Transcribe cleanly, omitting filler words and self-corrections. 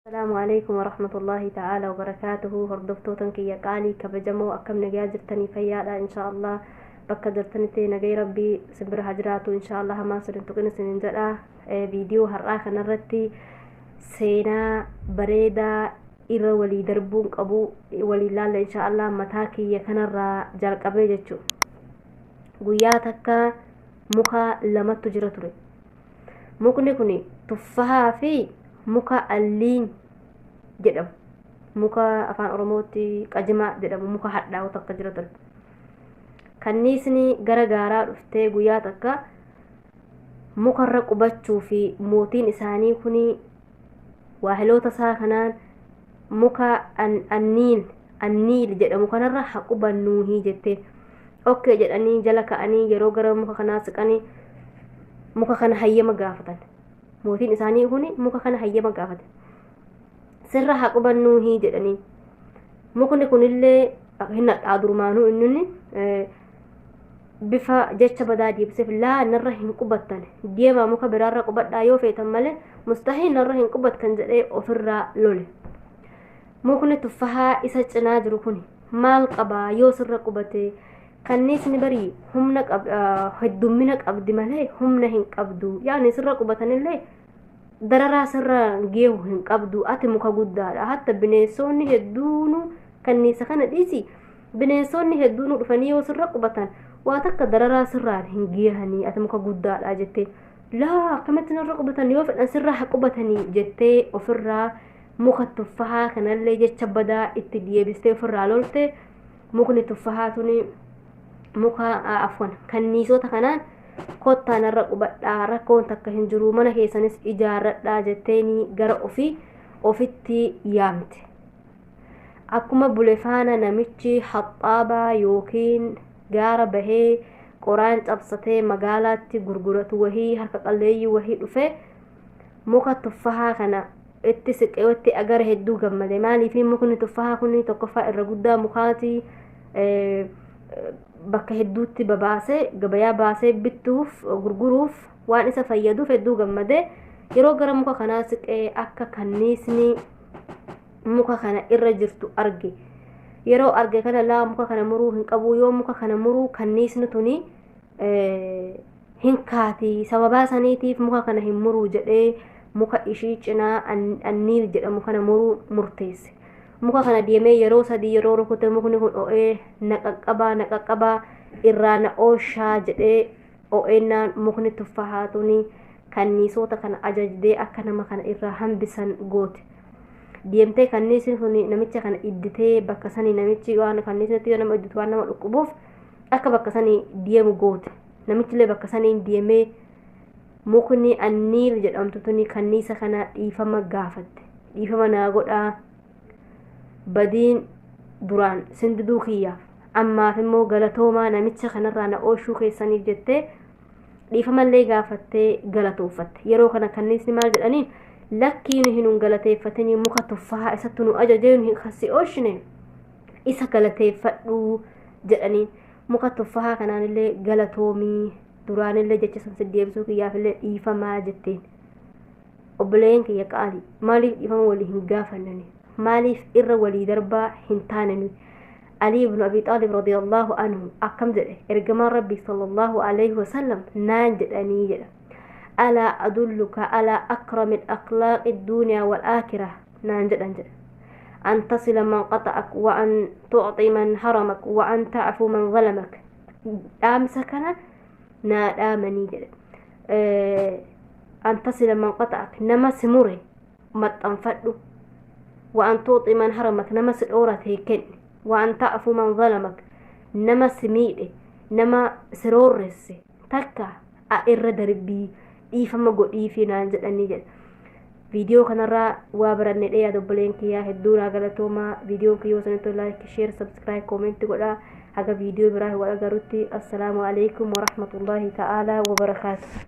السلام عليكم ورحمة الله تعالى وبركاته. هردفتو تنكي قالي كبجمو أكم نجاجرتني فيالا إن شاء الله بقدرتني تي نجي ربي سبر هجراتو إن شاء الله ما سرن تقين سنين جرا فيديو هراخ نرتي سينا بريدا إرى ولي دربون أبو ولي لالا إن شاء الله متاكي يكنر جالك أبيجتشو قياتك مخا لما تجرتري ممكن يكوني تفها في muka alliin jedhamu muka afaan oromootti qajimaa jedhamu muka hadhaa'u takka jira ture. Kanniisni gara gaaraa dhuftee guyyaa takka mukarra qubachuu fi mootiin isaanii kuni waahiloota isaa kanaan muka anniil jedhamu kanarra haqubannuuhi jettee okkee jedhanii jala ka'anii yeroo gara muka kanaa siqanii muka kana hayyama gaafatan. mootiin isaanii kuni muka kana hayyama gaafate sirra haqubannuuhi jedhanii mukni kunillee hinna dhaadurumaanuu inni bifa jecha badaa deebisef laa narra hin qubattan deema muka biraarra qubadhaa yoo feetan malee mustahiil narra hin qubattan jedhee ofirraa lole. mukni tuffahaa isa cinaa jiru kuni maal qabaa yoo sirra qubate kanniisni barii humna heddummina qabdi malee humna hin qabdu yaani sirra qubatanillee dararaa sirra geehu hin qabdu ati muka guddaadha hatta bineensonni hedduunu kanniisa kana dhiisi bineensonni hedduunu dhufanii yoo sirra qubatan waa takka dararaa sirraan hin geehanii ati muka guddaadha jettee laa akkamitti narra qubatan yoo fedhan sirra haqubatanii jettee ofirraa muka tuffahaa kanallee jecha badaa itti deebistee ofirraa lolte. mukni tuffahaa tuni muka afwan kanniisota kanaan kottaan irra qubadhaa rakkoon takka hin jiru mana keessanis ijaarradhaa jetteeni gara ofitti yaamte. akkuma bulefaana namichi haxaabaa yookiin gaara bahee qoraan cabsatee magaalaatti gurguratu wahii harka qalleeyyii wahii dhufe muka tuffahaa kana itti siqeetti agara hedduu gammade. maaliif mukni tuffahaa kun tokkoffaa irra guddaa mukaati bakka hedduutti babaasee gabayaa baasee bittuuf gurguruuf waan isa fayyaduuf hedduu gammade. yeroo gara muka kanaa siqee akka kanniisni muka kana irra jirtu arge yeroo arge kana laa muka kana muruu hin qabu yoo muka kana muruu kanniisni tuni hin kaati sababaa saniitiif muka kana hin muruu jedhee muka ishii cinaa anniil jedhamu kana muruu murteesse. muka kana deemee yeroo sadii yeroo rukute mukni kun o'ee naqaqqabaa irraa na ooshaa jedhee o'eennaan mukni tuffahaa tuni kanniisota kana ajajdee akka nama kana irraa hambisan goote. deemtee kanniisni kun namicha kana idditee bakka sanii namichi waan kanniisnitti nama idditu waan nama dhukkubuuf akka bakka sanii deemu goote. namichillee bakka sanii deemee mukni anniil jedhamtu tuni kanniisa kana dhiifama gaafatte. dhiifama naa godhaa badiin duraan sindiduu kiyyaaf ammaaf immoo galatoomaa namicha kanarraa na ooshuu keessaniif jettee dhiifamallee gaafattee galatooffatte. yeroo kana kanniisni maal jedhaniin lakkiin hin galateeffatanii muka tuffahaa isatti nu ajajeen kasi ooshine isa galateeffadhu jedhaniin muka tuffahaa kanaanillee galatoomii duraanillee jecha san deebisuu kiyyaafillee dhiifamaa jetteen. obboleen kiyya qaali maaliif dhiifama walii hin gaafannani maaliif irra walii darbaa hin taanani. علي بن أبي طالب رضي الله عنه أكم جده إرجمان ربي صلى الله عليه وسلم نانجد أنيجد ألا أدلك على أكرم الأخلاق الدنيا والآخرة نانجد أن تصل من قطعك وأن تعطي من حرمك وأن تعفو من ظلمك. أمسكنا نادامني جد أن تصل من قطعك نمس مري ما تنفده وأن تعطي من حرمك نمس الأورة هيكن وأن تعفو من ظلمك نما سميده نما سرورس تكا أرد ربي إيفما قد إيفينا نجد النجد. فيديو كنرا وابرن ليا دبلين كيا هدونا غلطوما فيديو كيو سنتو لايك شير سبسكرايب كومنت قولا هذا فيديو براه ولا غروتي. السلام عليكم ورحمة الله تعالى وبركاته.